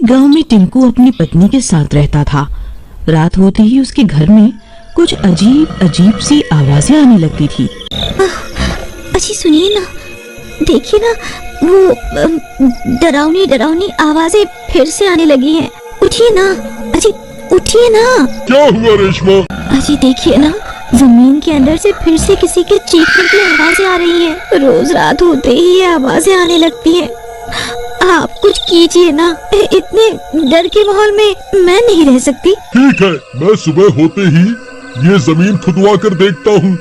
गांव में टिंकू अपनी पत्नी के साथ रहता था। रात होते ही उसके घर में कुछ अजीब अजीब सी आवाजें आने लगती थी। अजी सुनिए ना, देखिए ना, वो डरावनी डरावनी आवाजें फिर से आने लगी हैं। उठिए ना अजी, उठिए ना। क्या हुआ रेशमा? अजी देखिए ना, जमीन के अंदर से फिर से किसी के चीखने की आवाजें आ रही हैं। रोज रात होते ही ये आवाजें आने लगती हैं। आप कुछ कीजिए ना, इतने डर के माहौल में मैं नहीं रह सकती। ठीक है, मैं सुबह होते ही ये जमीन खुदवा कर देखता हूँ।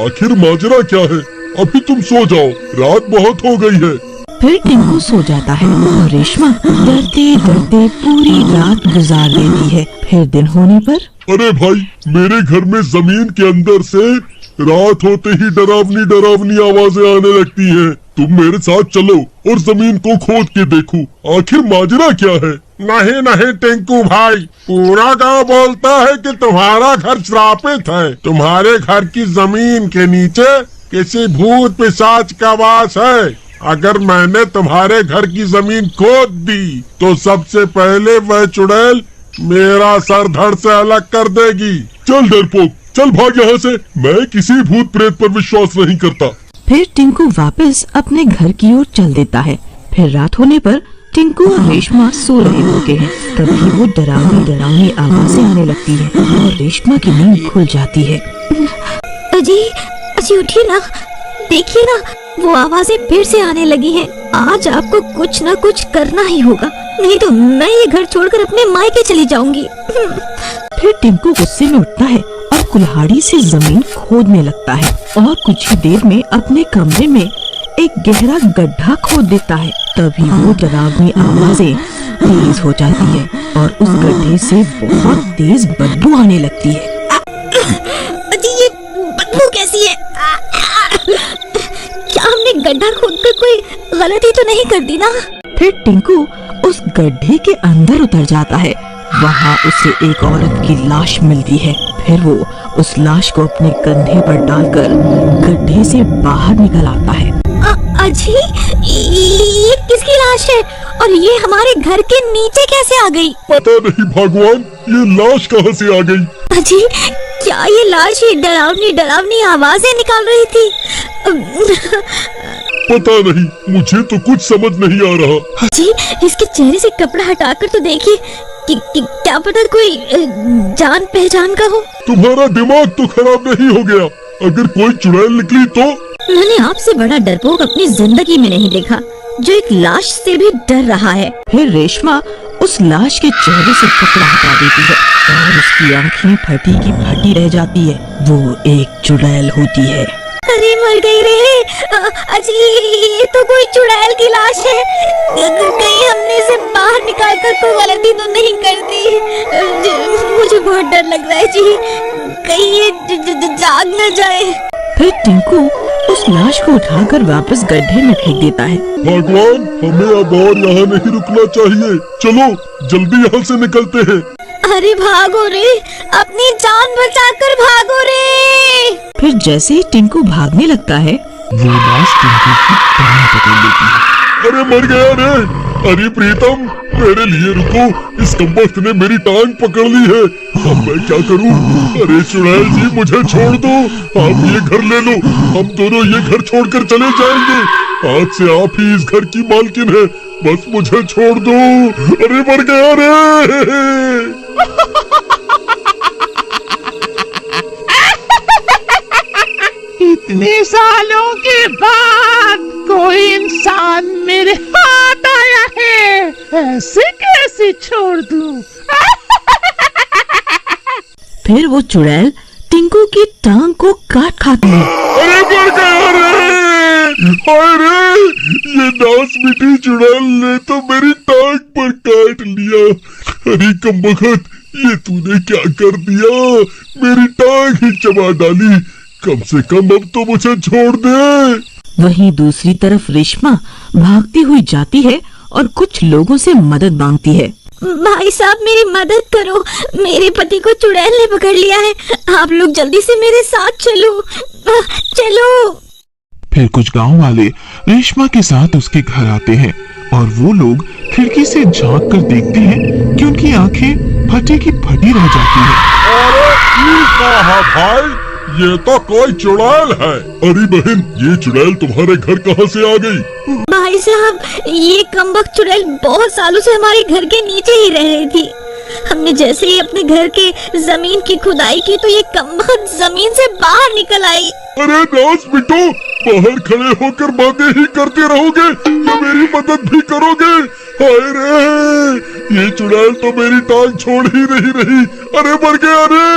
आखिर माजरा क्या है। अभी तुम सो जाओ, रात बहुत हो गई है। फिर टिंकू सो जाता है और रेशमा डरते डरते पूरी रात गुजार देती है। फिर दिन होने पर अरे भाई, मेरे घर में जमीन के अंदर से रात होते ही डरावनी डरावनी आवाजें आने लगती हैं। तुम मेरे साथ चलो और जमीन को खोद के देखो, आखिर माजरा क्या है। नहीं नहीं टिंकू भाई, पूरा गांव बोलता है कि तुम्हारा घर श्रापित है। तुम्हारे घर की जमीन के नीचे किसी भूत पिशाच का वास है। अगर मैंने तुम्हारे घर की जमीन खोद दी तो सबसे पहले वह चुड़ैल मेरा सर धड़ से अलग कर देगी। चल डरपोक, चल भाग यहाँ से। मैं किसी भूत प्रेत पर विश्वास नहीं करता। फिर टिंकू वापस अपने घर की ओर चल देता है। फिर रात होने पर टिंकू और रेशमा सो रहे होते हैं। तभी वो डरावनी डरावनी आवाजें आने लगती है और रेशमा की नींद खुल जाती है। अजी अजी उठिए ना, देखिए ना, वो आवाजें फिर से आने लगी हैं। आज आपको कुछ न कुछ करना ही होगा, नहीं तो मैं ये घर छोड़कर अपने मायके चली जाऊंगी। फिर टिंकू गुस्से में उठता है और कुल्हाड़ी से जमीन खोदने लगता है और कुछ ही देर में अपने कमरे में एक गहरा गड्ढा खोद देता है। तभी वो डरावनी आवाजें तेज हो जाती है और उस गड्ढे से बहुत तेज बदबू आने लगती है। अजी ये बदबू कैसी है? क्या हमने गड्ढा खोदकर कोई गलती तो नहीं कर दी ना? फिर टिंकू उस गड्ढे के अंदर उतर जाता है। वहाँ उसे एक औरत की लाश मिलती है। फिर वो उस लाश को अपने कंधे पर डालकर गड्ढे से बाहर निकल आता है। अजी ये किसकी लाश है और ये हमारे घर के नीचे कैसे आ गई? पता नहीं भगवान, ये लाश कहाँ से आ गई। अजी क्या ये लाश ये डरावनी डरावनी आवाजें निकाल रही थी? पता नहीं, मुझे तो कुछ समझ नहीं आ रहा। अजी इसके चेहरे से कपड़ा हटाकर तो देखिए, क्या पता कोई जान पहचान का हो। तुम्हारा दिमाग तो खराब नहीं हो गया? अगर कोई चुड़ैल निकली तो? मैंने आपसे बड़ा डरपोक अपनी जिंदगी में नहीं देखा, जो एक लाश से भी डर रहा है। फिर रेशमा उस लाश के चेहरे से कपड़ा हटा देती है और उसकी आंखें फटी की फटी रह जाती है। वो एक चुड़ैल होती है। अरे मर गई रे। अजी ये तो कोई चुड़ैल की लाश है। कहीं हमने इसे बाहर निकाल कर कोई गलती तो नहीं कर दी? मुझे बहुत डर लग रहा है जी, कहीं ये जाग न जाए। फिर टिंकू उस लाश को उठाकर वापस गड्ढे में फेंक देता है। भगवान, हमें अब और यहाँ नहीं रुकना चाहिए। चलो जल्दी यहाँ से निकलते हैं। अरे भागो रे, अपनी जान बचाकर भागो रे। फिर जैसे ही टिंकू भागने लगता है, वो लाश टिंकू की टांग पकड़ लेती है। अरे मर गया रे। अरे प्रीतम, मेरे लिए रुको, इस कमबख्त ने मेरी टांग पकड़ ली है। अब मैं क्या करूं? अरे चुड़ैल जी, मुझे छोड़ दो। आप ये घर ले लो, हम दोनों ये घर छोड़कर चले जाएंगे। आज से आप ही इस घर की मालकिन है, बस मुझे छोड़ दो। अरे मर गया रे। इतने सालों के बाद कोई इंसान मेरे हाथ आया है, ऐसे कैसे छोड़ दूं? फिर वो चुड़ैल टिंकू की टांग को काट खाती है। अरे मर गया रे। हाय रे, ये दास मिठी चुड़ैल ने तो मेरी टांग पर काट लिया। अरे कमबख्त, ये तूने क्या कर दिया? मेरी टांग ही चबा डाली। कम से कम अब तो मुझे छोड़ दे। वहीं दूसरी तरफ रेशमा भागती हुई जाती है और कुछ लोगों से मदद मांगती है। भाई साहब मेरी मदद करो, मेरे पति को चुड़ैल ने पकड़ लिया है। आप लोग जल्दी से मेरे साथ चलो, चलो। फिर कुछ गांव वाले रेशमा के साथ उसके घर आते हैं और वो लोग खिड़की से झांक कर देखते हैं कि उनकी आंखें फटी की फटी रह जाती हैं। अरे ये कहा भाई, ये तो कोई चुड़ैल है। अरे बहन, ये चुड़ैल तुम्हारे घर कहाँ से आ गई? भाई साहब, ये कमबख्त चुड़ैल बहुत सालों से हमारे घर के नीचे ही रह रही थी। हमने जैसे ही अपने घर के जमीन की खुदाई की तो ये कमबख्त जमीन से बाहर निकल आई। अरे नास बिटो, बाहर खड़े होकर बातें ही करते रहोगे या मेरी मदद भी करोगे? हाय रे, ये चुड़ैल तो मेरी टांग छोड़ ही नहीं रही। अरे मर गया रे।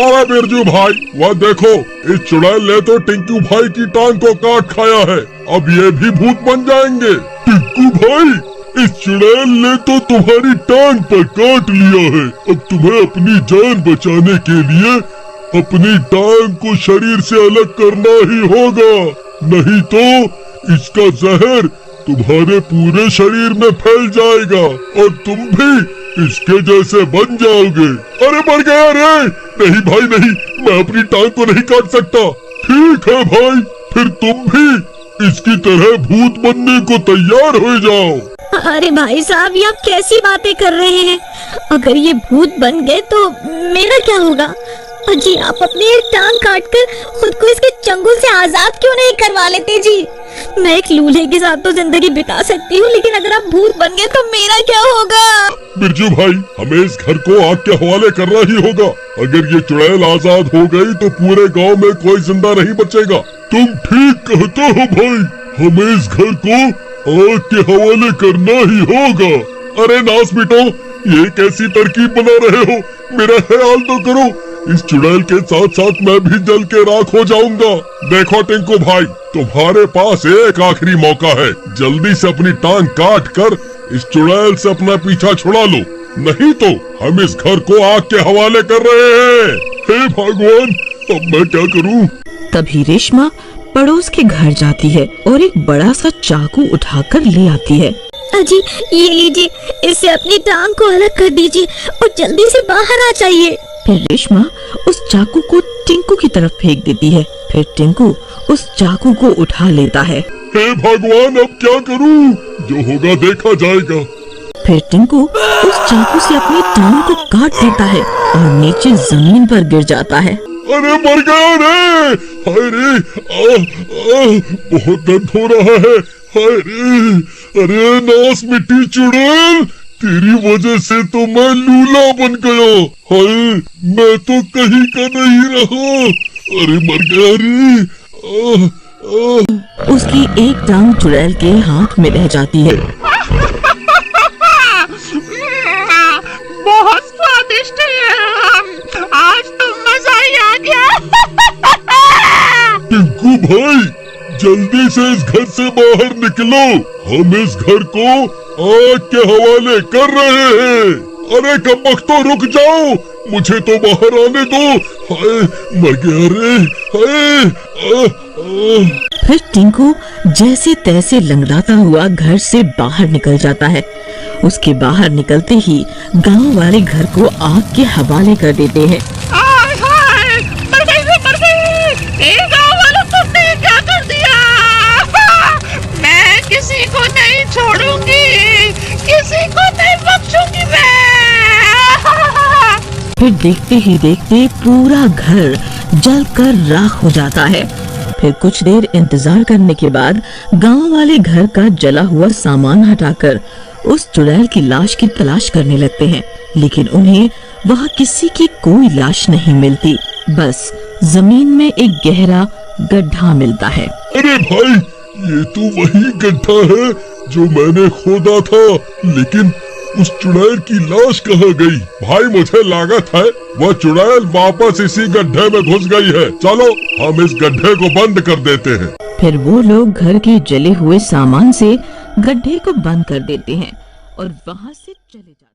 अरे बिरजू भाई, वह देखो, इस चुड़ैल ने तो टिंकू भाई की टांग को काट खाया है। अब ये भी भूत बन जाएंगे। टिंकू भाई, इस चुड़ैल ने तो तुम्हारी टांग पर काट लिया है। अब तुम्हें अपनी जान बचाने के लिए अपनी टांग को शरीर से अलग करना ही होगा, नहीं तो इसका जहर तुम्हारे पूरे शरीर में फैल जाएगा और तुम भी इसके जैसे बन जाओगे। अरे मर गया रे। नहीं भाई नहीं, मैं अपनी टांग को नहीं काट सकता। ठीक है भाई, फिर तुम भी इसकी तरह भूत बनने को तैयार हो जाओ। अरे भाई साहब, ये आप कैसी बातें कर रहे हैं? अगर ये भूत बन गए तो मेरा क्या होगा? जी, आप अपनी एक टांग काटकर खुद को इसके चंगुल से आजाद क्यों नहीं करवा लेते जी? मैं एक लूल्हे के साथ तो जिंदगी बिता सकती हूँ, लेकिन अगर आप भूत बन गए तो मेरा क्या होगा? बिरजू भाई, हमें इस घर को आग के हवाले करना ही होगा। अगर ये चुड़ैल आजाद हो गई तो पूरे गांव में कोई जिंदा नहीं बचेगा। तुम ठीक कहते हो भाई, हमें इस घर को आग के हवाले करना ही होगा। अरे नास बेटो, ये कैसी तरकीब बना रहे हो? मेरा ख्याल तो करो। इस चुड़ैल के साथ साथ मैं भी जल के राख हो जाऊंगा। देखो टिंकू भाई, तुम्हारे पास एक आखिरी मौका है। जल्दी से अपनी टांग काट कर इस चुड़ैल से अपना पीछा छुड़ा लो, नहीं तो हम इस घर को आग के हवाले कर रहे हैं। हे भगवान, अब मैं क्या करूं? तभी रेशमा पड़ोस के घर जाती है और एक बड़ा सा चाकू उठाकर ले आती है। अजी, ये लीजिए, इससे अपनी टांग को अलग कर दीजिए और जल्दी से बाहर आ जाइए। फिर रेशमा उस चाकू को टिंकू की तरफ फेंक देती है। फिर टिंकू उस चाकू को उठा लेता है। हे भगवान, अब क्या करूं? जो होगा देखा जाएगा। फिर टिंकू उस चाकू से अपनी टांग को काट देता है और नीचे जमीन पर गिर जाता है। अरे मर गया रे। हाय रे, बहुत दर्द हो रहा है। हाय रे, अरे नास मिट्टी चुड़ैल, तेरी वजह से तो मैं लूला बन गया। हाय, मैं तो कहीं का नहीं रहा। अरे मर गया रे। उसकी एक टांग चुड़ैल के हाथ में रह जाती है। बहुत स्वादिष्ट है, आज तो मजा ही आ गया। टिंकू भाई, जल्दी से इस घर से बाहर निकलो। हम इस घर को आग के हवाले कर रहे हैं। अरे कमबख्तो, रुक जाओ, मुझे तो बाहर आने दो। हाय, मर गया रे। हाय, फिर टिंकू जैसे तैसे लंगड़ाता हुआ घर से बाहर निकल जाता है। उसके बाहर निकलते ही गांव वाले घर को आग के हवाले कर देते हैं। हाय हाय, मर गई। गाँव वालों, तुमने क्या कर दिया? मैं किसी को नहीं छोड़ूंगी, किसी को नहीं बख्शूंगी मैं। फिर देखते ही देखते पूरा घर जलकर राख हो जाता है। फिर कुछ देर इंतजार करने के बाद गांव वाले घर का जला हुआ सामान हटाकर उस चुड़ैल की लाश की तलाश करने लगते हैं, लेकिन उन्हें वहां किसी की कोई लाश नहीं मिलती। बस जमीन में एक गहरा गड्ढा मिलता है। अरे भाई, ये तो वही गड्ढा है जो मैंने खोदा था, लेकिन उस चुड़ैल की लाश कहाँ गई? भाई, मुझे लागत है वह चुड़ैल वापस इसी गड्ढे में घुस गई है। चलो हम इस गड्ढे को बंद कर देते हैं। फिर वो लोग घर के जले हुए सामान से गड्ढे को बंद कर देते हैं और वहां से चले जाते हैं।